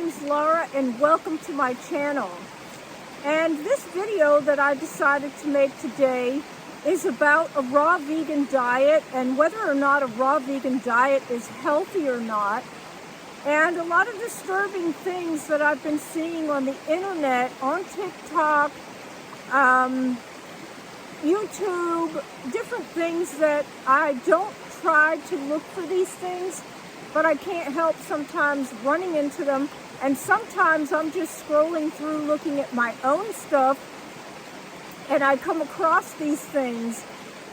name's Laura and welcome to my channel. And this video that I decided to make today is about a raw vegan diet and whether or not a raw vegan diet is healthy or not. And a lot of disturbing things that I've been seeing on the internet, on TikTok, YouTube, different things that I don't try to look for these things, but I can't help sometimes running into them. And sometimes I'm just scrolling through looking at my own stuff and I come across these things.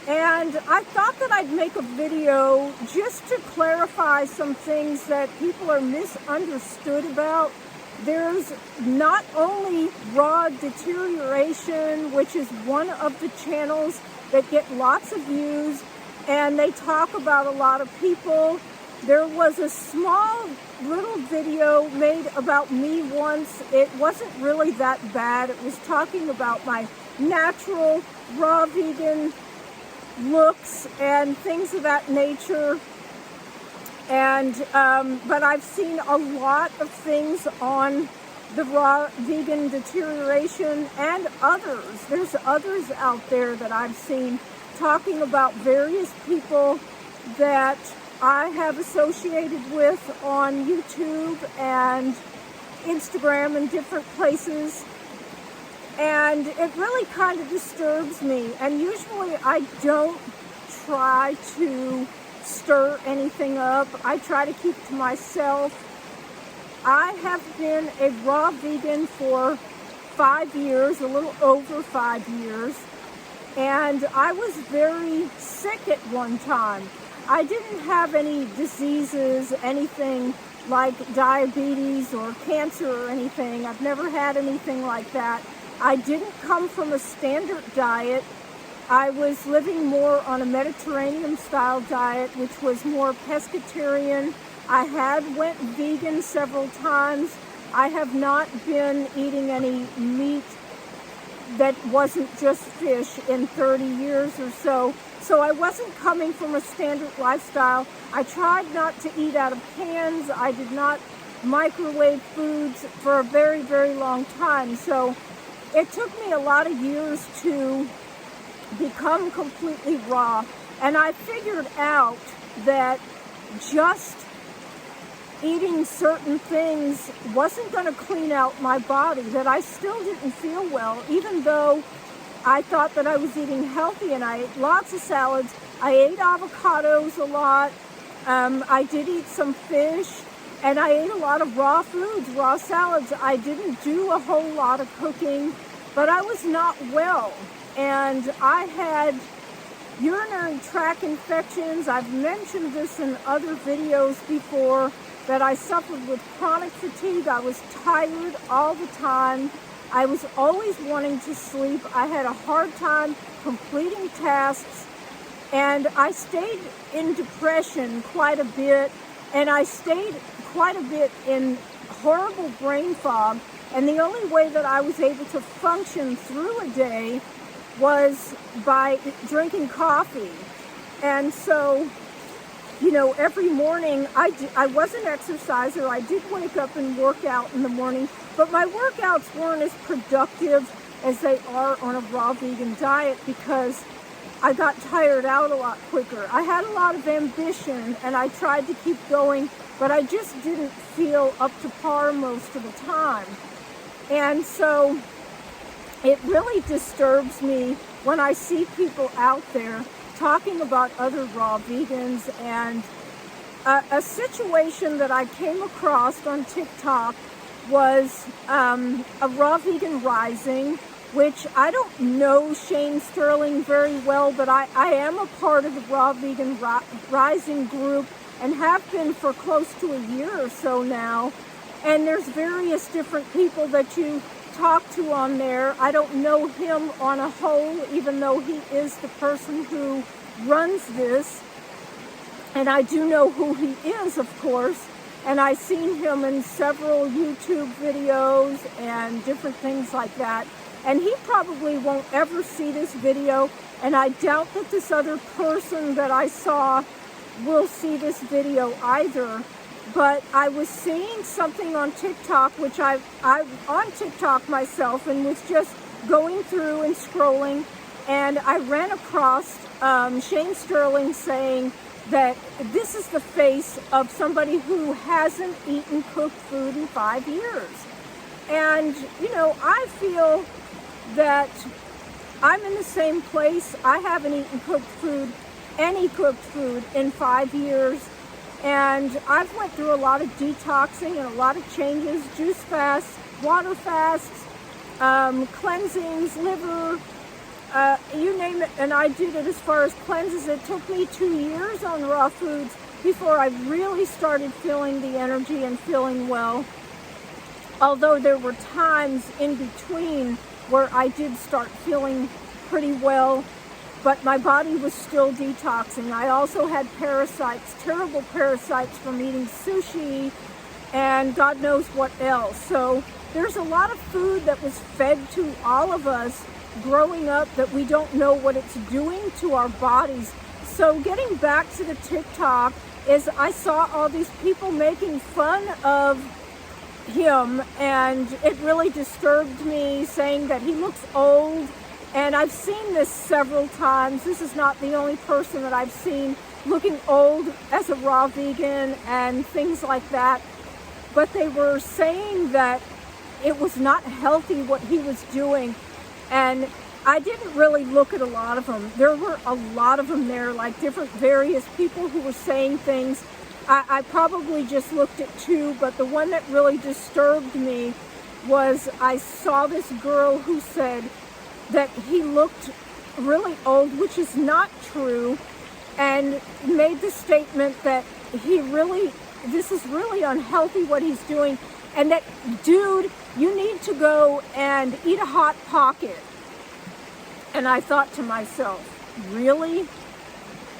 And I thought that I'd make a video just to clarify some things that people are misunderstood about. There's not only raw deterioration, which is one of the channels that get lots of views, and they talk about a lot of people. There was a small little video made about me once. It wasn't really that bad. It was talking about my natural raw vegan looks and things of that nature. And but I've seen a lot of things on the raw vegan deterioration and others. There's others out there that I've seen talking about various people that I have associated with on YouTube and Instagram and different places. And it really kind of disturbs me. And usually I don't try to stir anything up. I try to keep to myself. I have been a raw vegan for 5 years, a little over 5 years, and I was very sick at one time. I didn't have any diseases, anything like diabetes or cancer or anything. I've never had anything like that. I didn't come from a standard diet. I was living more on a Mediterranean style diet, which was more pescatarian. I had went vegan several times. I have not been eating any meat that wasn't just fish in 30 years or so. So I wasn't coming from a standard lifestyle. I tried not to eat out of cans. I did not microwave foods for a very, very long time. So it took me a lot of years to become completely raw, and I figured out that just eating certain things wasn't going to clean out my body, that I still didn't feel well, even though I thought that I was eating healthy. And I ate lots of salads. I ate avocados a lot. I did eat some fish, and I ate a lot of raw foods, raw salads. I didn't do a whole lot of cooking, but I was not well. And I had urinary tract infections. I've mentioned this in other videos before, that I suffered with chronic fatigue. I was tired all the time. I was always wanting to sleep. I had a hard time completing tasks. And I stayed in depression quite a bit. And I stayed quite a bit in horrible brain fog. And the only way that I was able to function through a day was by drinking coffee. And so, you know, every morning I was an exerciser. I did wake up and work out in the morning, but my workouts weren't as productive as they are on a raw vegan diet because I got tired out a lot quicker. I had a lot of ambition and I tried to keep going, but I just didn't feel up to par most of the time. And so it really disturbs me when I see people out there talking about other raw vegans. And a situation that I came across on TikTok was a Raw Vegan Rising, which I don't know Shane Sterling very well, but I am a part of the Raw Vegan Rising group and have been for close to a year or so now. And there's various different people that you talk to on there. I don't know him on a whole, even though he is the person who runs this. And I do know who he is, of course. And I've seen him in several YouTube videos and different things like that. And he probably won't ever see this video. And I doubt that this other person that I saw will see this video either. but I was seeing something on TikTok, which I'm on TikTok myself, and was just going through and scrolling, and I ran across Shane Sterling saying that this is the face of somebody who hasn't eaten cooked food in 5 years. And, you know, I feel that I'm in the same place. I haven't eaten any cooked food in 5 years. And I've went through a lot of detoxing and a lot of changes, juice fasts, water fasts, cleansings, liver, you name it, and I did it. As far as cleanses, it took me 2 years on raw foods before I really started feeling the energy and feeling well. Although there were times in between where I did start feeling pretty well, but my body was still detoxing. I also had parasites, terrible parasites from eating sushi and God knows what else. So there's a lot of food that was fed to all of us growing up that we don't know what it's doing to our bodies. So getting back to the TikTok, is I saw all these people making fun of him, and it really disturbed me, saying that he looks old. And I've seen this several times. This is not the only person that I've seen looking old as a raw vegan and things like that. But they were saying that it was not healthy what he was doing. And I didn't really look at a lot of them. There were a lot of them there, like different various people who were saying things. I probably just looked at 2, but the one that really disturbed me was I saw this girl who said that he looked really old, which is not true, and made the statement that this is really unhealthy what he's doing, and that, dude, you need to go and eat a Hot Pocket. And I thought to myself, really?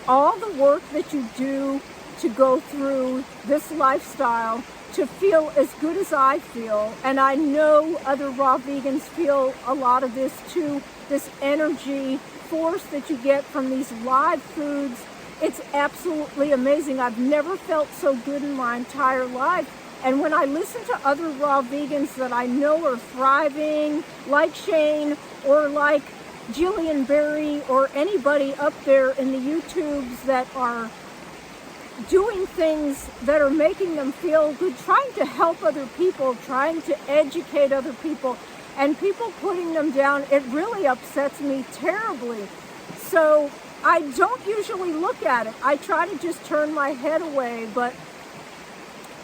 All the work that you do to go through this lifestyle to feel as good as I feel, and I know other raw vegans feel a lot of this too, this energy force that you get from these live foods, it's absolutely amazing. I've never felt so good in my entire life. And when I listen to other raw vegans that I know are thriving, like Shane or like Jillian Berry or anybody up there in the YouTubes that are doing things that are making them feel good, trying to help other people, trying to educate other people, and people putting them down, it really upsets me terribly. So I don't usually look at it. I try to just turn my head away, but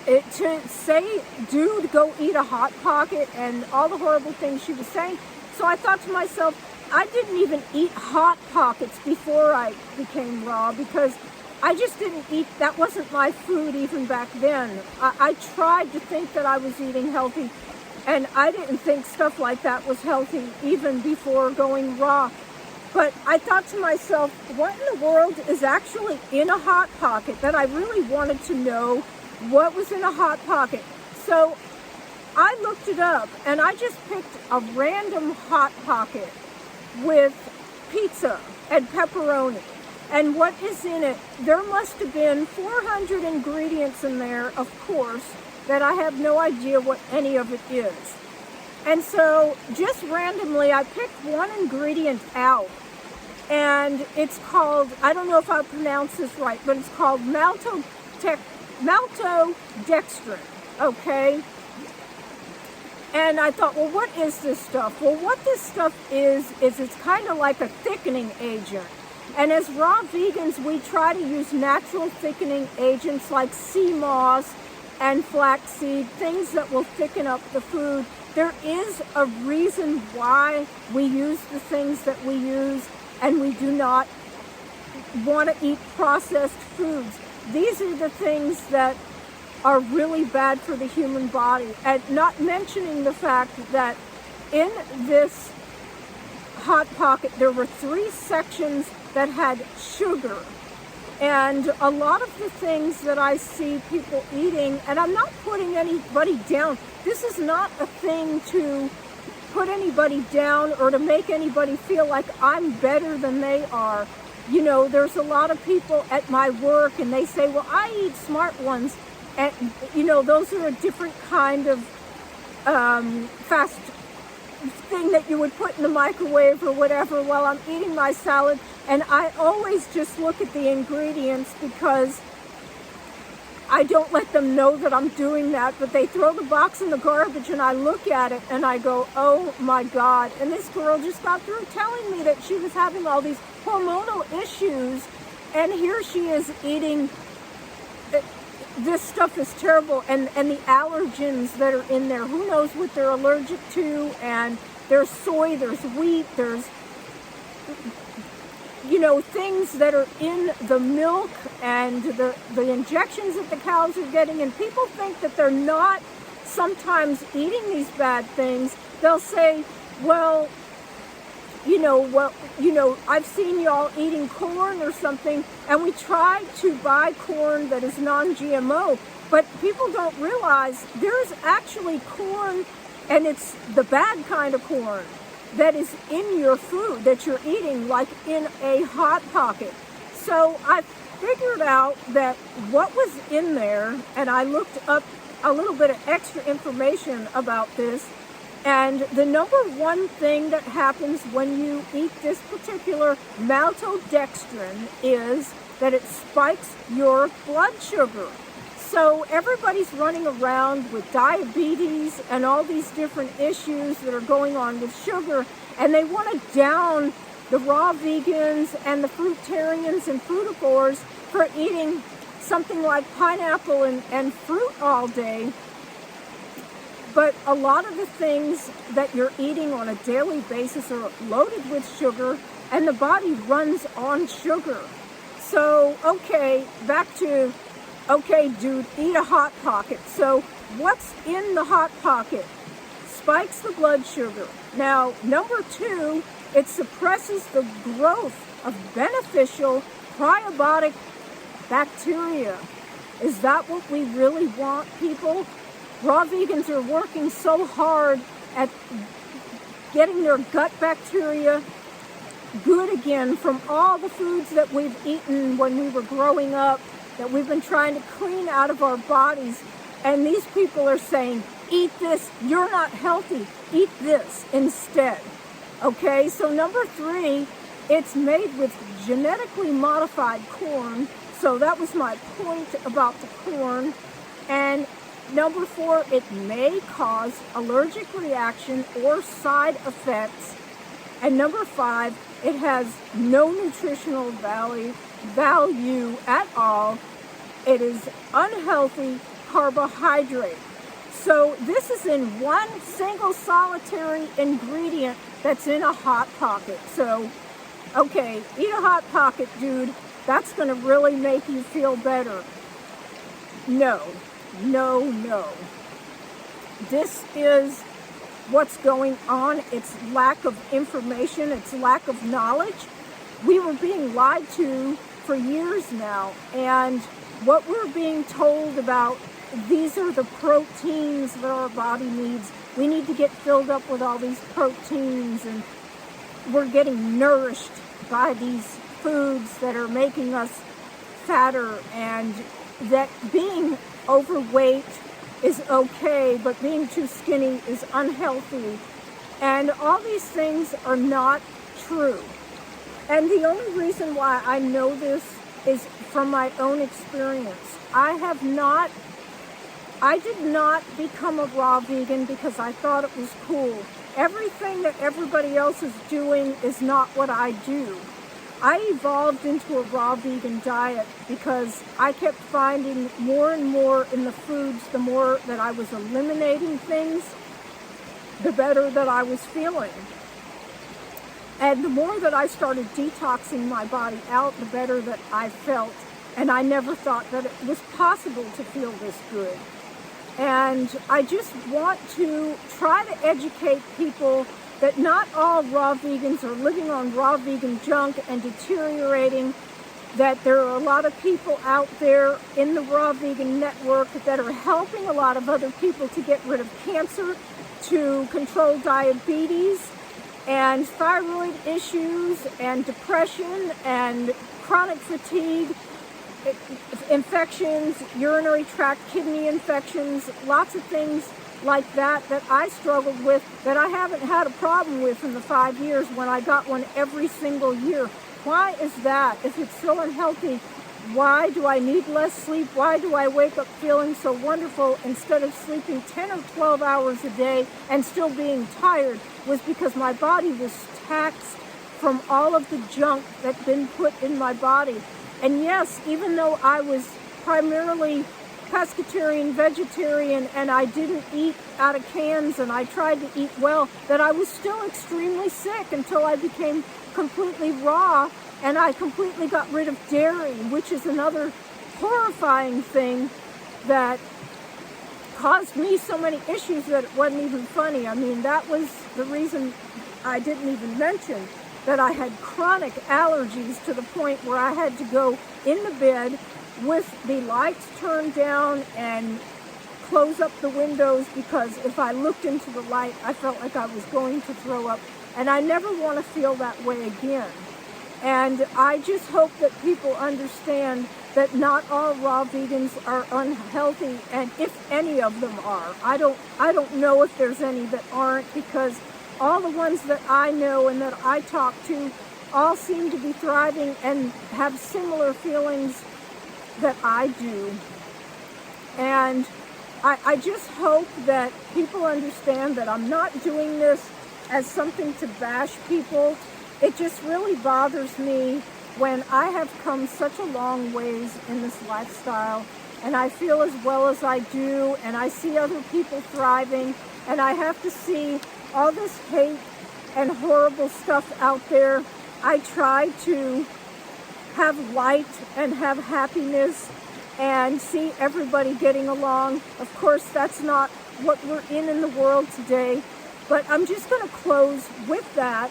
to say, dude, go eat a Hot Pocket and all the horrible things she was saying. So I thought to myself, I didn't even eat Hot Pockets before I became raw, because I just didn't eat, that wasn't my food even back then. I tried to think that I was eating healthy, and I didn't think stuff like that was healthy even before going raw. But I thought to myself, what in the world is actually in a Hot Pocket? That I really wanted to know what was in a Hot Pocket. So I looked it up, and I just picked a random Hot Pocket with pizza and pepperoni. And what is in it? There must have been 400 ingredients in there, of course, that I have no idea what any of it is. And so just randomly, I picked one ingredient out, and it's called, I don't know if I pronounce this right, but it's called maltodextrin, okay? And I thought, well, what is this stuff? Well, what this stuff is it's kind of like a thickening agent. And as raw vegans, we try to use natural thickening agents like sea moss and flaxseed, things that will thicken up the food. There is a reason why we use the things that we use, and we do not want to eat processed foods. These are the things that are really bad for the human body. And not mentioning the fact that in this Hot Pocket, there were 3 sections that had sugar. And a lot of the things that I see people eating, and I'm not putting anybody down, this is not a thing to put anybody down or to make anybody feel like I'm better than they are. You know, there's a lot of people at my work, and they say, well, I eat Smart Ones. And, you know, those are a different kind of fast thing that you would put in the microwave or whatever while I'm eating my salad. And I always just look at the ingredients because I don't let them know that I'm doing that, but they throw the box in the garbage and I look at it and I go, oh my God. And this girl just got through telling me that she was having all these hormonal issues, and here she is eating. This stuff is terrible, and the allergens that are in there, who knows what they're allergic to. And there's soy, there's wheat, there's, you know, things that are in the milk and the injections that the cows are getting. And people think that they're not sometimes eating these bad things. They'll say, well, I've seen y'all eating corn or something, and we try to buy corn that is non-GMO, but people don't realize there's actually corn, and it's the bad kind of corn, that is in your food that you're eating, like in a Hot Pocket. So I figured out that what was in there, and I looked up a little bit of extra information about this. And the number one thing that happens when you eat this particular maltodextrin is that it spikes your blood sugar. So everybody's running around with diabetes and all these different issues that are going on with sugar, and they want to down the raw vegans and the fruitarians and frutivores for eating something like pineapple and fruit all day. But a lot of the things that you're eating on a daily basis are loaded with sugar, and the body runs on sugar. So, okay, back to, okay, dude, eat a Hot Pocket. So what's in the Hot Pocket? Spikes the blood sugar. Now, number two, it suppresses the growth of beneficial probiotic bacteria. Is that what we really want, people? Raw vegans are working so hard at getting their gut bacteria good again from all the foods that we've eaten when we were growing up, that we've been trying to clean out of our bodies. And these people are saying, eat this, you're not healthy, eat this instead. Okay, so number three, it's made with genetically modified corn. So that was my point about the corn. And number four, it may cause allergic reaction or side effects. And number five, it has no nutritional value at all. It is unhealthy carbohydrate. So this is in one single solitary ingredient that's in a Hot Pocket. So, okay, eat a Hot Pocket, dude. That's going to really make you feel better. No. This is what's going on. It's lack of information. It's lack of knowledge. We were being lied to for years now. And what we're being told about, these are the proteins that our body needs. We need to get filled up with all these proteins, and we're getting nourished by these foods that are making us fatter, and that being overweight is okay, but being too skinny is unhealthy. And all these things are not true. And the only reason why I know this is from my own experience. I did not become a raw vegan because I thought it was cool. Everything that everybody else is doing is not what I do. I evolved into a raw vegan diet because I kept finding more and more in the foods, the more that I was eliminating things, the better that I was feeling. And the more that I started detoxing my body out, the better that I felt. And I never thought that it was possible to feel this good. And I just want to try to educate people that not all raw vegans are living on raw vegan junk and deteriorating, that there are a lot of people out there in the raw vegan network that are helping a lot of other people to get rid of cancer, to control diabetes and thyroid issues and depression and chronic fatigue. infections, urinary tract, kidney infections, lots of things like that that I struggled with that I haven't had a problem with in the 5 years when I got one every single year. Why is that? If it's so unhealthy, why do I need less sleep? Why do I wake up feeling so wonderful instead of sleeping 10 or 12 hours a day and still being tired? Was because my body was taxed from all of the junk that's been put in my body. And yes, even though I was primarily pescatarian, vegetarian, and I didn't eat out of cans and I tried to eat well, that I was still extremely sick until I became completely raw and I completely got rid of dairy, which is another horrifying thing that caused me so many issues that it wasn't even funny. I mean, that was the reason I didn't even mention that I had chronic allergies to the point where I had to go in the bed with the lights turned down and close up the windows, because if I looked into the light, I felt like I was going to throw up. And I never want to feel that way again. And I just hope that people understand that not all raw vegans are unhealthy, and if any of them are. I don't know if there's any that aren't, because all the ones that I know and that I talk to all seem to be thriving and have similar feelings that I do. And I just hope that people understand that I'm not doing this as something to bash people. It just really bothers me when I have come such a long ways in this lifestyle and I feel as well as I do, and I see other people thriving, and I have to see all this hate and horrible stuff out there. I try to have light and have happiness and see everybody getting along. Of course, that's not what we're in the world today, but I'm just going to close with that.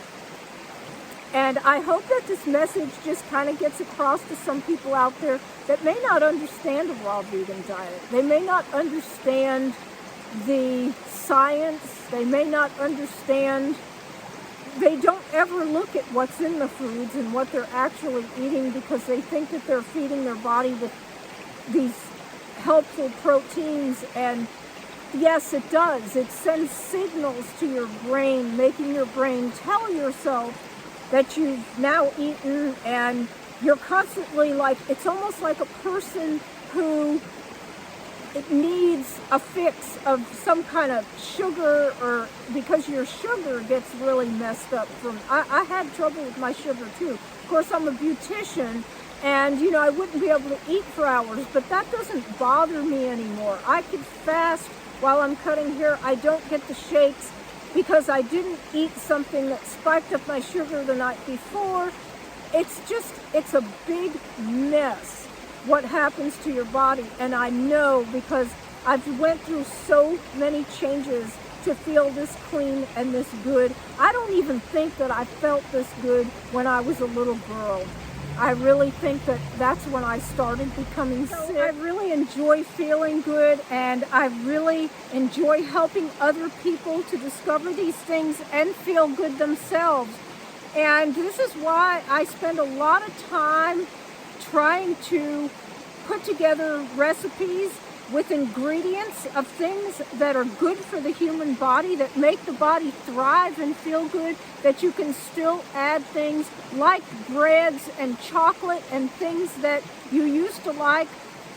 And I hope that this message just kind of gets across to some people out there that may not understand a raw vegan diet. They may not understand the science. They may not understand. They don't ever look at what's in the foods and what they're actually eating, because they think that they're feeding their body with these helpful proteins. And yes, it does. It sends signals to your brain, making your brain tell yourself that you've now eaten, and you're constantly like, it's almost like a person who it needs a fix of some kind of sugar, or because your sugar gets really messed up from, I had trouble with my sugar too. Of course, I'm a beautician, and you know, I wouldn't be able to eat for hours, but that doesn't bother me anymore. I could fast while I'm cutting hair. I don't get the shakes because I didn't eat something that spiked up my sugar the night before. It's a big mess what happens to your body. And I know, because I've went through so many changes to feel this clean and this good. I don't even think that I felt this good when I was a little girl. I really think that that's when I started becoming sick. I really enjoy feeling good, and I really enjoy helping other people to discover these things and feel good themselves. And this is why I spend a lot of time trying to put together recipes with ingredients of things that are good for the human body, that make the body thrive and feel good, that you can still add things like breads and chocolate and things that you used to like,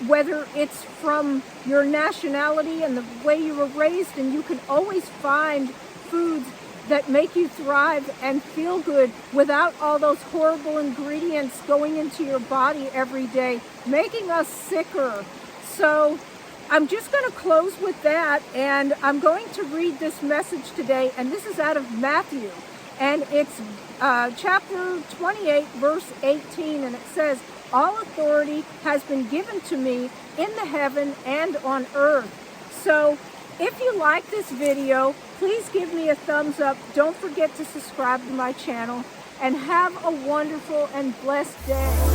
whether it's from your nationality and the way you were raised, and you can always find foods that make you thrive and feel good without all those horrible ingredients going into your body every day, making us sicker. So I'm just going to close with that, and I'm going to read this message today, and this is out of Matthew, and it's chapter 28, verse 18, and it says, "All authority has been given to me in the heaven and on earth." So if you like this video, please give me a thumbs up. Don't forget to subscribe to my channel, and have a wonderful and blessed day.